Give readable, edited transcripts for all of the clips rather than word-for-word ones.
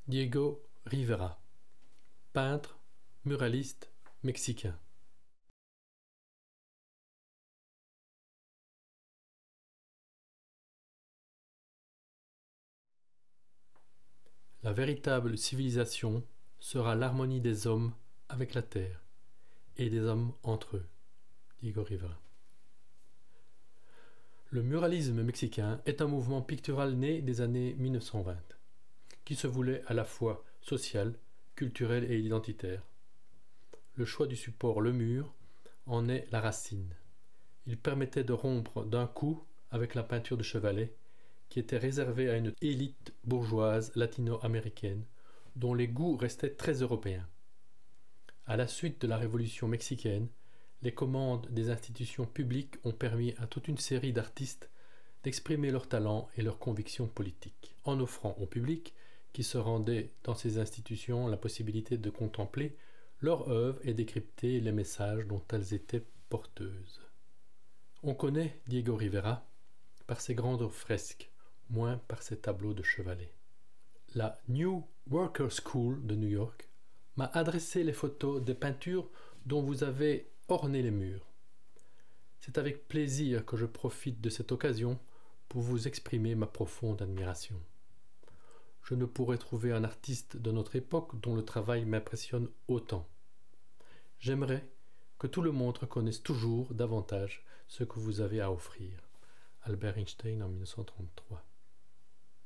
Diego Rivera, peintre, muraliste mexicain. La véritable civilisation sera l'harmonie des hommes avec la terre et des hommes entre eux. Diego Rivera. Le muralisme mexicain est un mouvement pictural né des années 1920, qui se voulait à la fois social, culturel et identitaire. Le choix du support, le mur, en est la racine. Il permettait de rompre d'un coup avec la peinture de chevalet, qui était réservée à une élite bourgeoise latino-américaine, dont les goûts restaient très européens. À la suite de la Révolution mexicaine, les commandes des institutions publiques ont permis à toute une série d'artistes d'exprimer leurs talents et leurs convictions politiques, en offrant au public qui se rendait dans ces institutions la possibilité de contempler leur œuvre et décrypter les messages dont elles étaient porteuses. On connaît Diego Rivera par ses grandes fresques, moins par ses tableaux de chevalet. La New Worker School de New York m'a adressé les photos des peintures dont vous avez orné les murs. C'est avec plaisir que je profite de cette occasion pour vous exprimer ma profonde admiration. Je ne pourrais trouver un artiste de notre époque dont le travail m'impressionne autant. J'aimerais que tout le monde reconnaisse toujours davantage ce que vous avez à offrir. Albert Einstein en 1933.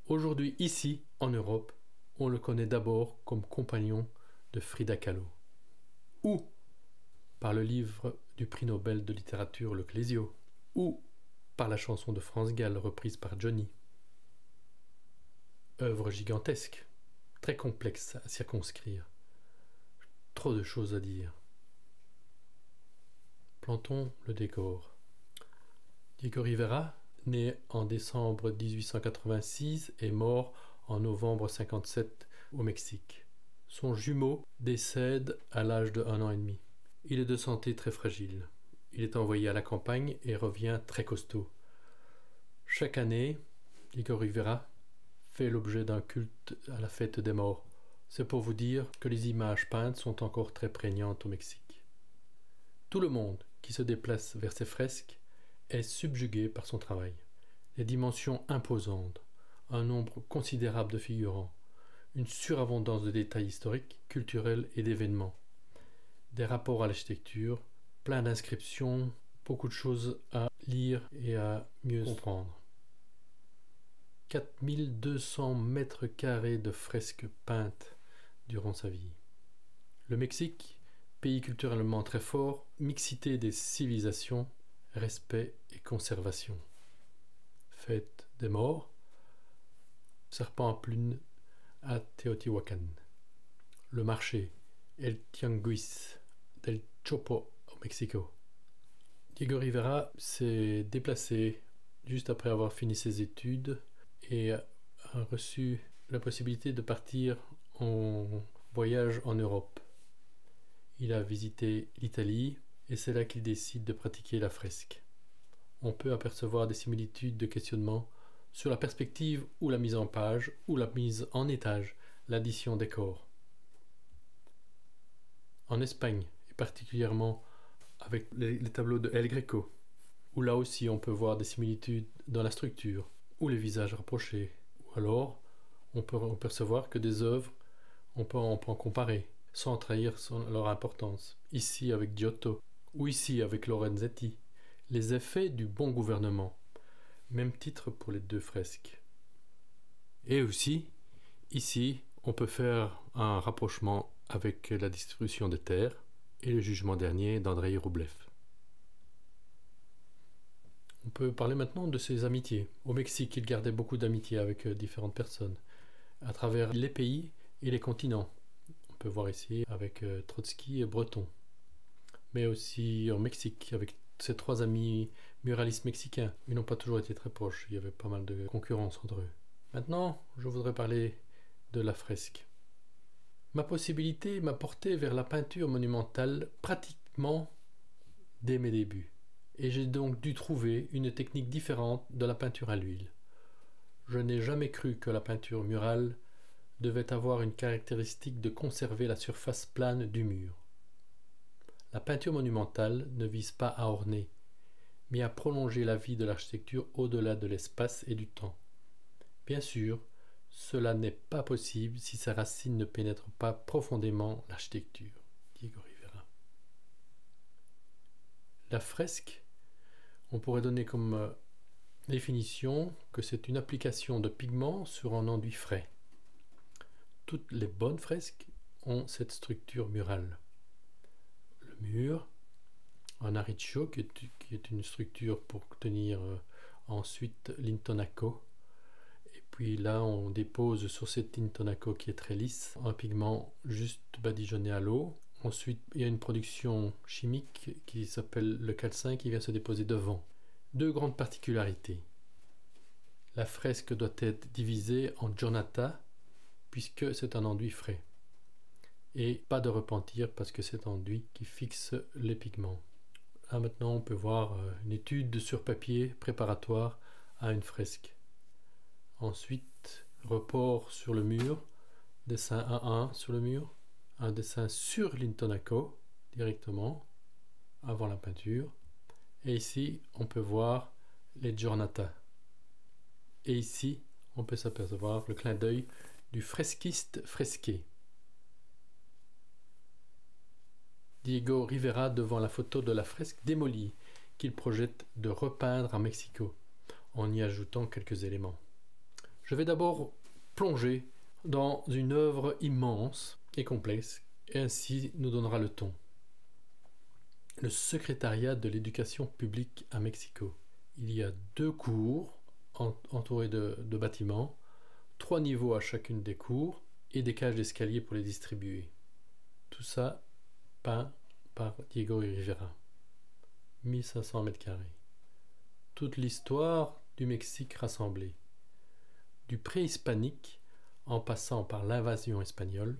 Aujourd'hui, ici, en Europe, on le connaît d'abord comme compagnon de Frida Kahlo. Ou par le livre du prix Nobel de littérature Le Clésio, ou par la chanson de France Gall reprise par Johnny. Œuvre gigantesque, très complexe à circonscrire. Trop de choses à dire. Plantons le décor. Diego Rivera, né en décembre 1886 et mort en novembre 1957 au Mexique. Son jumeau décède à l'âge de 1 an et demi. Il est de santé très fragile. Il est envoyé à la campagne et revient très costaud. Chaque année, Diego Rivera fait l'objet d'un culte à la fête des morts. C'est pour vous dire que les images peintes sont encore très prégnantes au Mexique. Tout le monde qui se déplace vers ses fresques est subjugué par son travail. Les dimensions imposantes, un nombre considérable de figurants, une surabondance de détails historiques, culturels et d'événements, des rapports à l'architecture, plein d'inscriptions, beaucoup de choses à lire et à mieux comprendre. 4200 mètres carrés de fresques peintes durant sa vie. Le Mexique, pays culturellement très fort, mixité des civilisations, respect et conservation. Fête des morts, serpent à plumes à Teotihuacan. Le marché, El Tianguis del Chopo au Mexico. Diego Rivera s'est déplacé juste après avoir fini ses études et a reçu la possibilité de partir en voyage en Europe. Il a visité l'Italie et c'est là qu'il décide de pratiquer la fresque. On peut apercevoir des similitudes de questionnement sur la perspective ou la mise en page ou la mise en étage, l'addition des corps. En Espagne, et particulièrement avec les tableaux de El Greco, où là aussi on peut voir des similitudes dans la structure ou les visages rapprochés, ou alors on peut percevoir que des œuvres on peut en comparer, sans trahir leur importance. Ici avec Giotto, ou ici avec Lorenzetti, les effets du bon gouvernement. Même titre pour les deux fresques. Et aussi, ici, on peut faire un rapprochement avec la distribution des terres et le jugement dernier d'Andrei Roublev. On peut parler maintenant de ses amitiés. Au Mexique, il gardait beaucoup d'amitiés avec différentes personnes, à travers les pays et les continents. On peut voir ici avec Trotsky et Breton, mais aussi au Mexique avec ses 3 amis muralistes mexicains. Ils n'ont pas toujours été très proches, il y avait pas mal de concurrence entre eux. Maintenant, je voudrais parler de la fresque. Ma possibilité m'a porté vers la peinture monumentale pratiquement dès mes débuts, et j'ai donc dû trouver une technique différente de la peinture à l'huile. Je n'ai jamais cru que la peinture murale devait avoir une caractéristique de conserver la surface plane du mur. La peinture monumentale ne vise pas à orner, mais à prolonger la vie de l'architecture au-delà de l'espace et du temps. Bien sûr, cela n'est pas possible si sa racine ne pénètre pas profondément l'architecture. Diego Rivera. La fresque, on pourrait donner comme définition que c'est une application de pigments sur un enduit frais. Toutes les bonnes fresques ont cette structure murale. Le mur, un arriccio qui est une structure pour tenir ensuite l'intonaco. Et puis là, on dépose sur cette intonaco qui est très lisse un pigment juste badigeonné à l'eau. Ensuite, il y a une production chimique qui s'appelle le calcin qui vient se déposer devant. Deux grandes particularités. La fresque doit être divisée en giornata puisque c'est un enduit frais. Et pas de repentir parce que c'est un enduit qui fixe les pigments. Là maintenant, on peut voir une étude sur papier préparatoire à une fresque. Ensuite, report sur le mur, dessin 1-1 sur le mur, un dessin sur l'intonaco directement avant la peinture. Et ici, on peut voir les giornata. Et ici, on peut s'apercevoir le clin d'œil du fresquiste fresqué. Diego Rivera devant la photo de la fresque démolie qu'il projette de repeindre à Mexico, en y ajoutant quelques éléments. Je vais d'abord plonger dans une œuvre immense et complexe, et ainsi nous donnera le ton. Le secrétariat de l'éducation publique à Mexico. Il y a 2 cours entourés de bâtiments, 3 niveaux à chacune des cours et des cages d'escalier pour les distribuer. Tout ça peint par Diego Rivera. 1500 m². Toute l'histoire du Mexique rassemblée. Du préhispanique, en passant par l'invasion espagnole,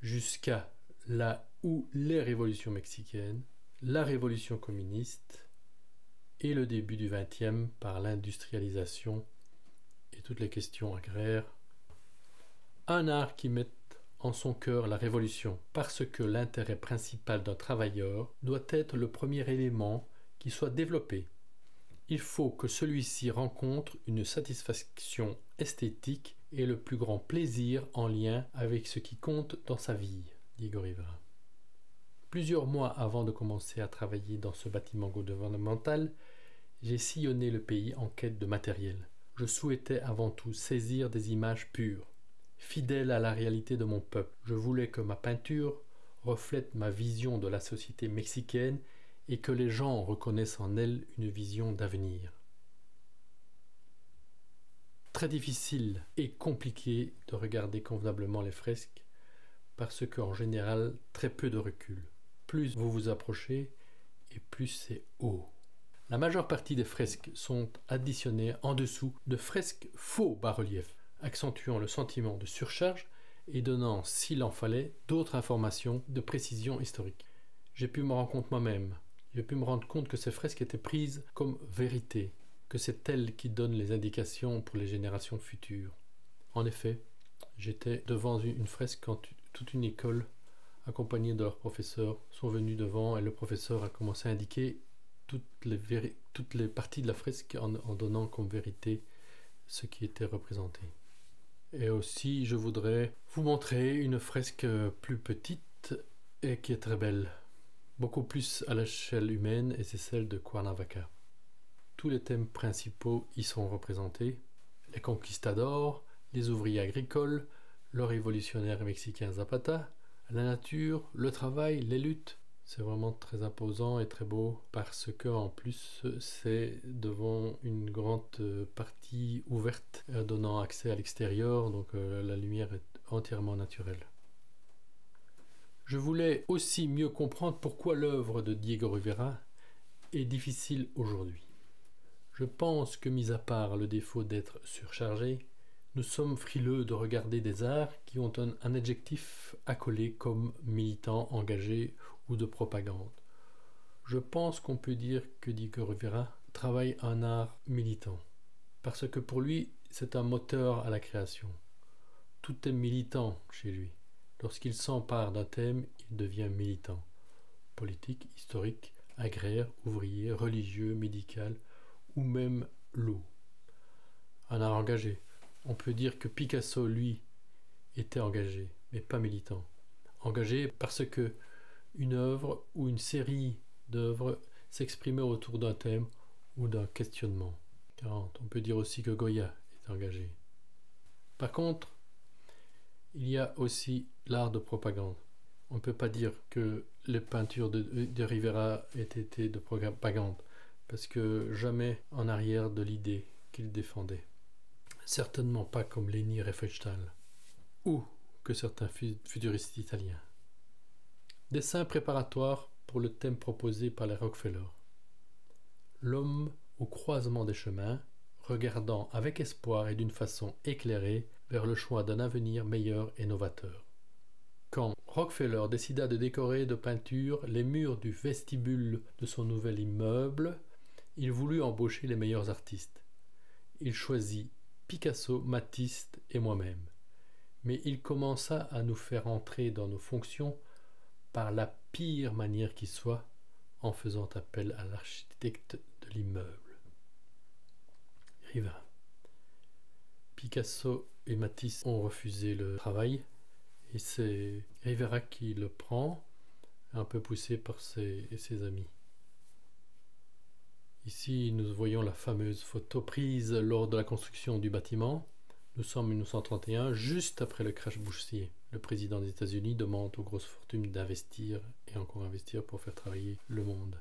jusqu'à là où les révolutions mexicaines, la révolution communiste et le début du XXe par l'industrialisation et toutes les questions agraires. Un art qui met en son cœur la révolution, parce que l'intérêt principal d'un travailleur doit être le premier élément qui soit développé. Il faut que celui-ci rencontre une satisfaction esthétique et le plus grand plaisir en lien avec ce qui compte dans sa vie. Diego Rivera. Plusieurs mois avant de commencer à travailler dans ce bâtiment gouvernemental, j'ai sillonné le pays en quête de matériel. Je souhaitais avant tout saisir des images pures. Fidèle à la réalité de mon peuple, je voulais que ma peinture reflète ma vision de la société mexicaine et que les gens reconnaissent en elle une vision d'avenir. Très difficile et compliqué de regarder convenablement les fresques parce qu'en général, très peu de recul. Plus vous vous approchez et plus c'est haut. La majeure partie des fresques sont additionnées en dessous de fresques faux bas-reliefs, accentuant le sentiment de surcharge et donnant, s'il en fallait, d'autres informations de précision historique. J'ai pu me rendre compte moi-même. J'ai pu me rendre compte que ces fresques étaient prises comme vérité, que c'est elles qui donnent les indications pour les générations futures. En effet, j'étais devant une fresque quand toute une école, accompagnée de leurs professeurs, sont venus devant et le professeur a commencé à indiquer toutes les parties de la fresque en donnant comme vérité ce qui était représenté. Et aussi, je voudrais vous montrer une fresque plus petite et qui est très belle, beaucoup plus à l'échelle humaine, et c'est celle de Cuernavaca. Tous les thèmes principaux y sont représentés, les conquistadors, les ouvriers agricoles, le révolutionnaire mexicain Zapata, la nature, le travail, les luttes. C'est vraiment très imposant et très beau parce que en plus c'est devant une grande partie ouverte donnant accès à l'extérieur, donc la lumière est entièrement naturelle. Je voulais aussi mieux comprendre pourquoi l'œuvre de Diego Rivera est difficile aujourd'hui. Je pense que, mis à part le défaut d'être surchargé, nous sommes frileux de regarder des arts qui ont un adjectif accolé comme militant, engagé ou de propagande. Je pense qu'on peut dire que Diego Rivera travaille un art militant, parce que pour lui, c'est un moteur à la création. Tout est militant chez lui. Lorsqu'il s'empare d'un thème, il devient militant. Politique, historique, agraire, ouvrier, religieux, médical ou même l'eau. Un art engagé. On peut dire que Picasso, lui, était engagé, mais pas militant. Engagé parce que une œuvre ou une série d'œuvres s'exprimait autour d'un thème ou d'un questionnement. 40. On peut dire aussi que Goya est engagé. Par contre, il y a aussi l'art de propagande. On ne peut pas dire que les peintures de Rivera aient été de propagande, parce que jamais en arrière de l'idée qu'il défendait. Certainement pas comme Leni Riefenstahl, ou que certains futuristes italiens. Dessin préparatoire pour le thème proposé par les Rockefeller. L'homme au croisement des chemins, regardant avec espoir et d'une façon éclairée vers le choix d'un avenir meilleur et novateur. Quand Rockefeller décida de décorer de peinture les murs du vestibule de son nouvel immeuble, il voulut embaucher les meilleurs artistes. Il choisit Picasso, Matisse et moi-même. Mais il commença à nous faire entrer dans nos fonctions par la pire manière qui soit, en faisant appel à l'architecte de l'immeuble. Rivera. Picasso et Matisse ont refusé le travail et c'est Rivera qui le prend, un peu poussé par ses amis. Ici, nous voyons la fameuse photo prise lors de la construction du bâtiment. Nous sommes en 1931, juste après le crash boursier. Le président des États-Unis demande aux grosses fortunes d'investir et encore investir pour faire travailler le monde.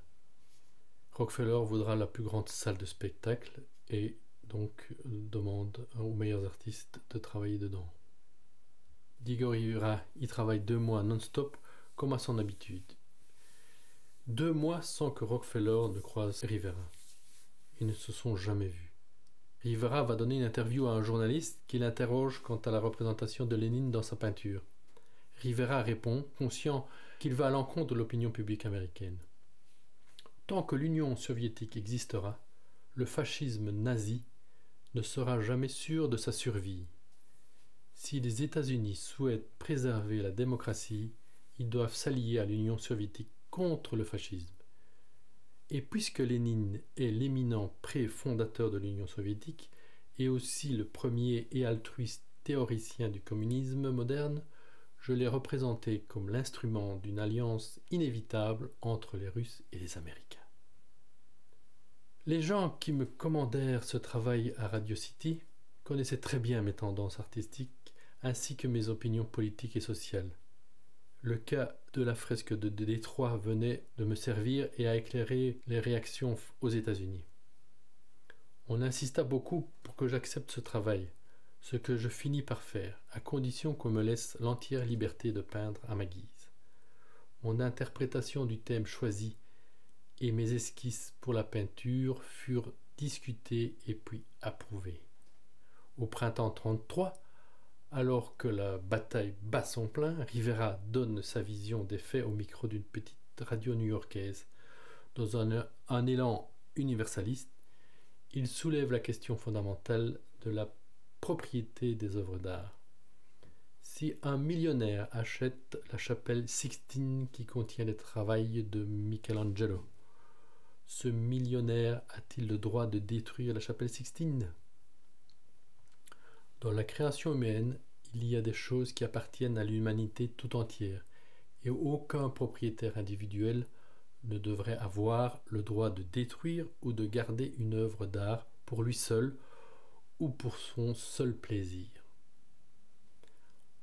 Rockefeller voudra la plus grande salle de spectacle et donc demande aux meilleurs artistes de travailler dedans. Diego Rivera y travaille 2 mois non-stop comme à son habitude. 2 mois sans que Rockefeller ne croise Rivera. Ils ne se sont jamais vus. Rivera va donner une interview à un journaliste qui l'interroge quant à la représentation de Lénine dans sa peinture. Rivera répond, conscient qu'il va à l'encontre de l'opinion publique américaine. Tant que l'Union soviétique existera, le fascisme nazi ne sera jamais sûr de sa survie. Si les États-Unis souhaitent préserver la démocratie, ils doivent s'allier à l'Union soviétique contre le fascisme. Et puisque Lénine est l'éminent pré-fondateur de l'Union soviétique et aussi le premier et altruiste théoricien du communisme moderne, je l'ai représenté comme l'instrument d'une alliance inévitable entre les Russes et les Américains. Les gens qui me commandèrent ce travail à Radio City connaissaient très bien mes tendances artistiques ainsi que mes opinions politiques et sociales. Le cas de la fresque de Détroit venait de me servir et a éclairé les réactions aux États-Unis. On insista beaucoup pour que j'accepte ce travail, ce que je finis par faire, à condition qu'on me laisse l'entière liberté de peindre à ma guise. Mon interprétation du thème choisi et mes esquisses pour la peinture furent discutées et puis approuvées. Au printemps 1933, alors que la bataille bat son plein, Rivera donne sa vision des faits au micro d'une petite radio new-yorkaise. Dans un élan universaliste, il soulève la question fondamentale de la propriété des œuvres d'art. Si un millionnaire achète la chapelle Sixtine qui contient les travaux de Michelangelo, ce millionnaire a-t-il le droit de détruire la chapelle Sixtine ? Dans la création humaine, il y a des choses qui appartiennent à l'humanité tout entière, et aucun propriétaire individuel ne devrait avoir le droit de détruire ou de garder une œuvre d'art pour lui seul ou pour son seul plaisir.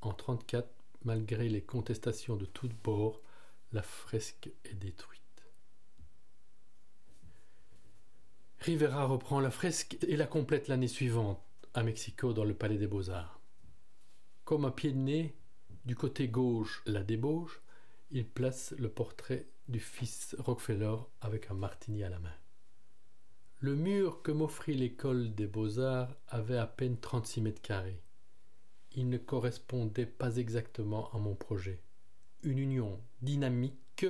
En 1934, malgré les contestations de tous bords, la fresque est détruite. Rivera reprend la fresque et la complète l'année suivante, à Mexico, dans le Palais des Beaux-Arts. Comme un pied de nez, du côté gauche, la débauche, il place le portrait du fils Rockefeller avec un martini à la main. Le mur que m'offrit l'école des Beaux-Arts avait à peine 36 mètres carrés. Il ne correspondait pas exactement à mon projet. Une union dynamique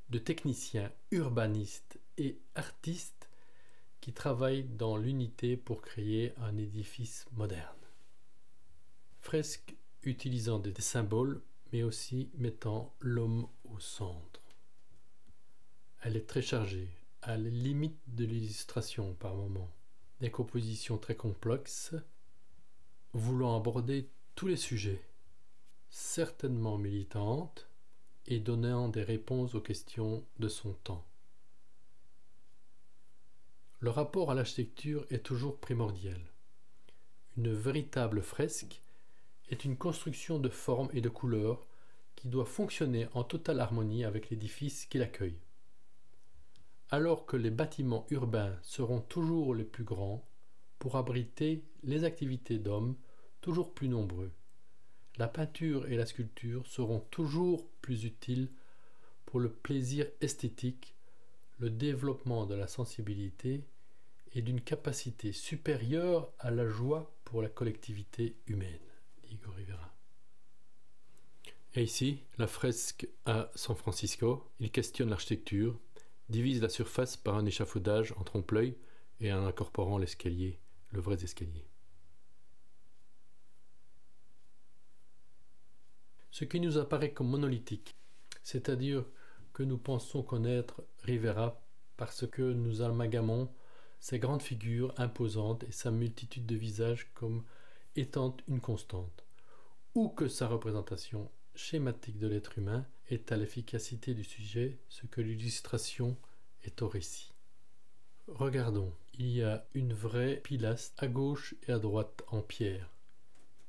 de techniciens, urbanistes et artistes qui travaillent dans l'unité pour créer un édifice moderne. Fresque utilisant des symboles, mais aussi mettant l'homme au centre. Elle est très chargée, à la limite de l'illustration par moments. Des compositions très complexes, voulant aborder tous les sujets, certainement militantes, et donnant des réponses aux questions de son temps. Le rapport à l'architecture est toujours primordial. Une véritable fresque est une construction de formes et de couleurs qui doit fonctionner en totale harmonie avec l'édifice qui l'accueille. Alors que les bâtiments urbains seront toujours les plus grands pour abriter les activités d'hommes toujours plus nombreux, la peinture et la sculpture seront toujours plus utiles pour le plaisir esthétique, le développement de la sensibilité et d'une capacité supérieure à la joie pour la collectivité humaine, dit Hugo Rivera. Et ici, la fresque à San Francisco, il questionne l'architecture, divise la surface par un échafaudage en trompe-l'œil et en incorporant l'escalier, le vrai escalier. Ce qui nous apparaît comme monolithique, c'est-à-dire que nous pensons connaître Rivera parce que nous amalgamons ses grandes figures imposantes et sa multitude de visages comme étant une constante, ou que sa représentation schématique de l'être humain est à l'efficacité du sujet ce que l'illustration est au récit. Regardons, il y a une vraie pilastre à gauche et à droite en pierre.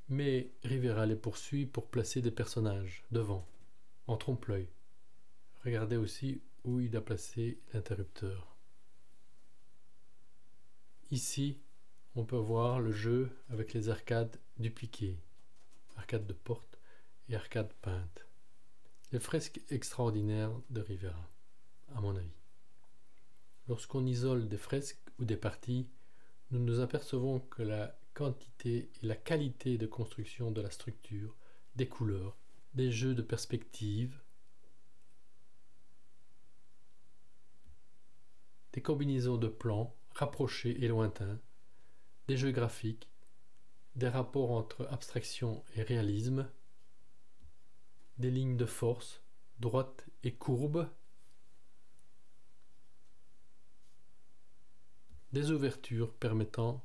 Mais Rivera les poursuit pour placer des personnages devant, en trompe-l'œil. Regardez aussi où il a placé l'interrupteur. Ici, on peut voir le jeu avec les arcades dupliquées, arcades de porte et arcades peintes. Les fresques extraordinaires de Rivera, à mon avis. Lorsqu'on isole des fresques ou des parties, nous nous apercevons que la quantité et la qualité de construction de la structure, des couleurs, des jeux de perspective, des combinaisons de plans rapprochés et lointains, des jeux graphiques, des rapports entre abstraction et réalisme, des lignes de force, droites et courbes, des ouvertures permettant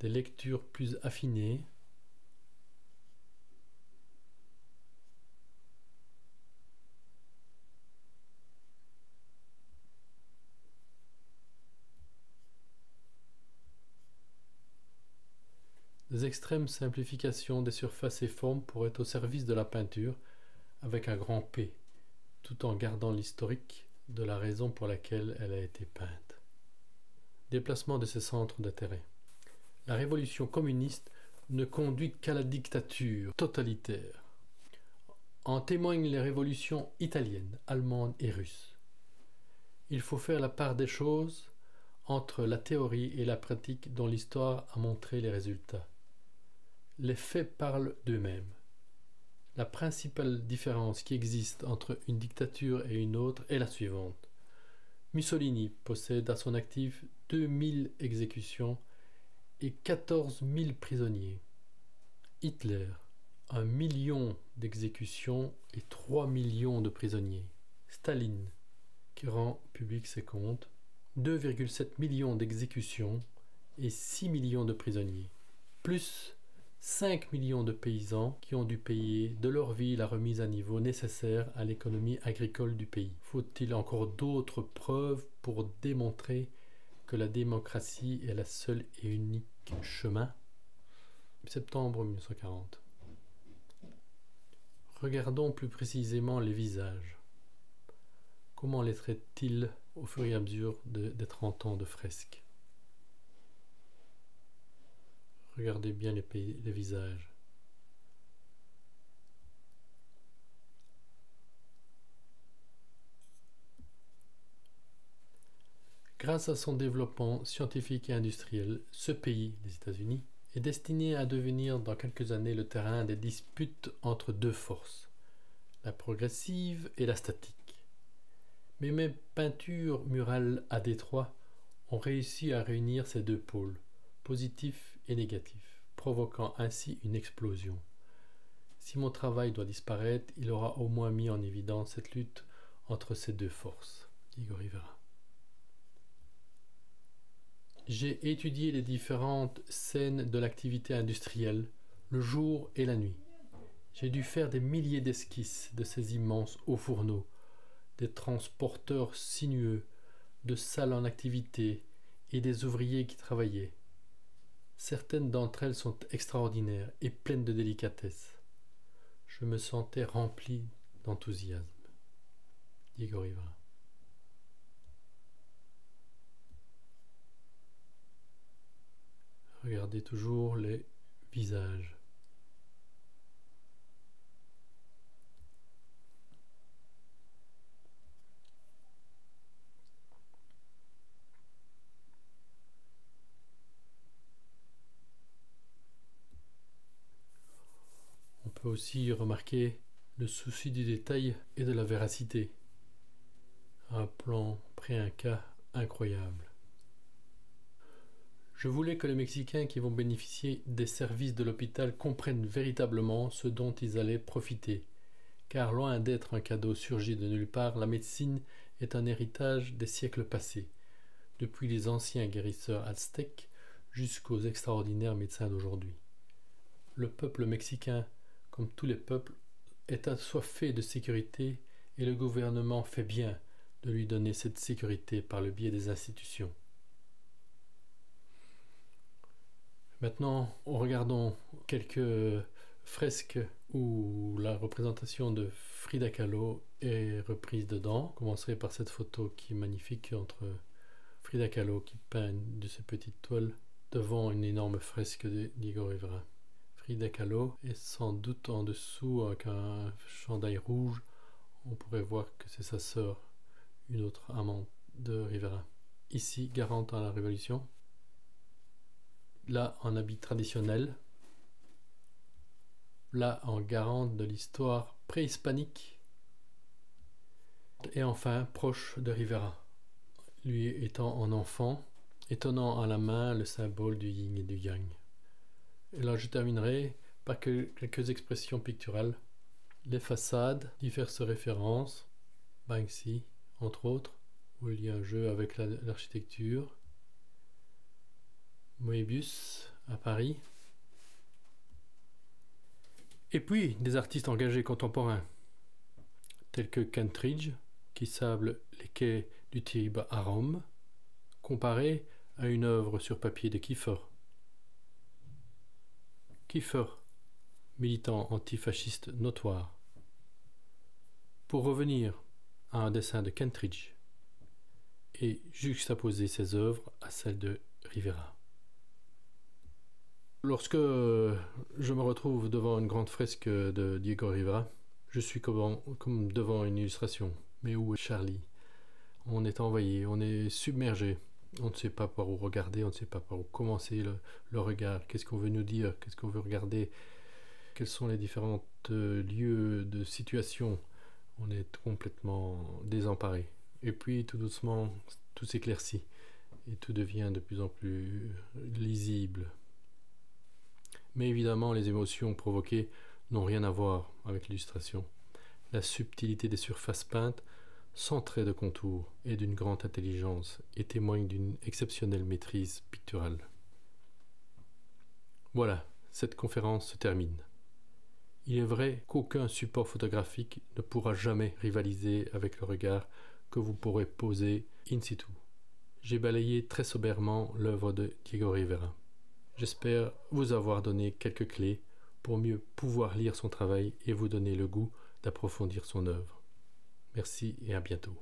des lectures plus affinées, des extrêmes simplifications des surfaces et formes pour être au service de la peinture avec un grand P, tout en gardant l'historique de la raison pour laquelle elle a été peinte. Déplacement de ses centres d'intérêt. La révolution communiste ne conduit qu'à la dictature totalitaire. En témoignent les révolutions italiennes, allemandes et russes. Il faut faire la part des choses entre la théorie et la pratique dont l'histoire a montré les résultats. Les faits parlent d'eux-mêmes. La principale différence qui existe entre une dictature et une autre est la suivante. Mussolini possède à son actif 2000 exécutions et 14 000 prisonniers. Hitler, 1 million d'exécutions et 3 millions de prisonniers. Staline, qui rend public ses comptes, 2,7 millions d'exécutions et 6 millions de prisonniers. Plus 5 millions de paysans qui ont dû payer de leur vie la remise à niveau nécessaire à l'économie agricole du pays. Faut-il encore d'autres preuves pour démontrer que la démocratie est la seule et unique chemin? Septembre 1940. Regardons plus précisément les visages. Comment les traite-t-il au fur et à mesure des 30 ans de fresques? Regardez bien les visages. Grâce à son développement scientifique et industriel, ce pays, les États-Unis, est destiné à devenir dans quelques années le terrain des disputes entre deux forces, la progressive et la statique. Mais mes peintures murales à Détroit ont réussi à réunir ces deux pôles, positifs et négatifs, provoquant ainsi une explosion. Si mon travail doit disparaître, il aura au moins mis en évidence cette lutte entre ces deux forces. Diego Rivera. J'ai étudié les différentes scènes de l'activité industrielle, le jour et la nuit. J'ai dû faire des milliers d'esquisses de ces immenses hauts fourneaux, des transporteurs sinueux, de salles en activité et des ouvriers qui travaillaient. Certaines d'entre elles sont extraordinaires et pleines de délicatesse. Je me sentais rempli d'enthousiasme. Diego Rivera. Regardez toujours les visages. On peut aussi remarquer le souci du détail et de la véracité. Un plan pré-inca incroyable. Je voulais que les Mexicains qui vont bénéficier des services de l'hôpital comprennent véritablement ce dont ils allaient profiter, car loin d'être un cadeau surgi de nulle part, la médecine est un héritage des siècles passés, depuis les anciens guérisseurs aztèques jusqu'aux extraordinaires médecins d'aujourd'hui. Le peuple mexicain, comme tous les peuples, est assoiffé de sécurité et le gouvernement fait bien de lui donner cette sécurité par le biais des institutions. Maintenant, regardons quelques fresques où la représentation de Frida Kahlo est reprise dedans. Je commencerai par cette photo qui est magnifique entre Frida Kahlo qui peint de ses petites toiles devant une énorme fresque de Diego Rivera. Frida Kahlo est sans doute en dessous avec un chandail rouge. On pourrait voir que c'est sa sœur, une autre amante de Rivera. Ici, garante à la Révolution. Là, en habit traditionnel. Là, en garante de l'histoire préhispanique. Et enfin, proche de Rivera, lui étant en enfant, et tenant à la main le symbole du yin et du yang. Et là, je terminerai par quelques expressions picturales. Les façades, diverses références, Banksy, entre autres, où il y a un jeu avec l'architecture. Moebius à Paris. Et puis des artistes engagés contemporains, tels que Kentridge, qui sable les quais du Tibre à Rome, comparé à une œuvre sur papier de Kiefer. Kiefer, militant antifasciste notoire. Pour revenir à un dessin de Kentridge et juxtaposer ses œuvres à celles de Rivera. Lorsque je me retrouve devant une grande fresque de Diego Rivera, je suis comme devant une illustration. Mais où est Charlie? On est envahi, on est submergé. On ne sait pas par où regarder, on ne sait pas par où commencer le regard. Qu'est-ce qu'on veut nous dire? Qu'est-ce qu'on veut regarder? Quels sont les différents lieux de situation? On est complètement désemparé. Et puis tout doucement, tout s'éclaircit et tout devient de plus en plus lisible. Mais évidemment, les émotions provoquées n'ont rien à voir avec l'illustration. La subtilité des surfaces peintes, sans trait de contour et d'une grande intelligence, et témoigne d'une exceptionnelle maîtrise picturale. Voilà, cette conférence se termine. Il est vrai qu'aucun support photographique ne pourra jamais rivaliser avec le regard que vous pourrez poser in situ. J'ai balayé très sobrement l'œuvre de Diego Rivera. J'espère vous avoir donné quelques clés pour mieux pouvoir lire son travail et vous donner le goût d'approfondir son œuvre. Merci et à bientôt.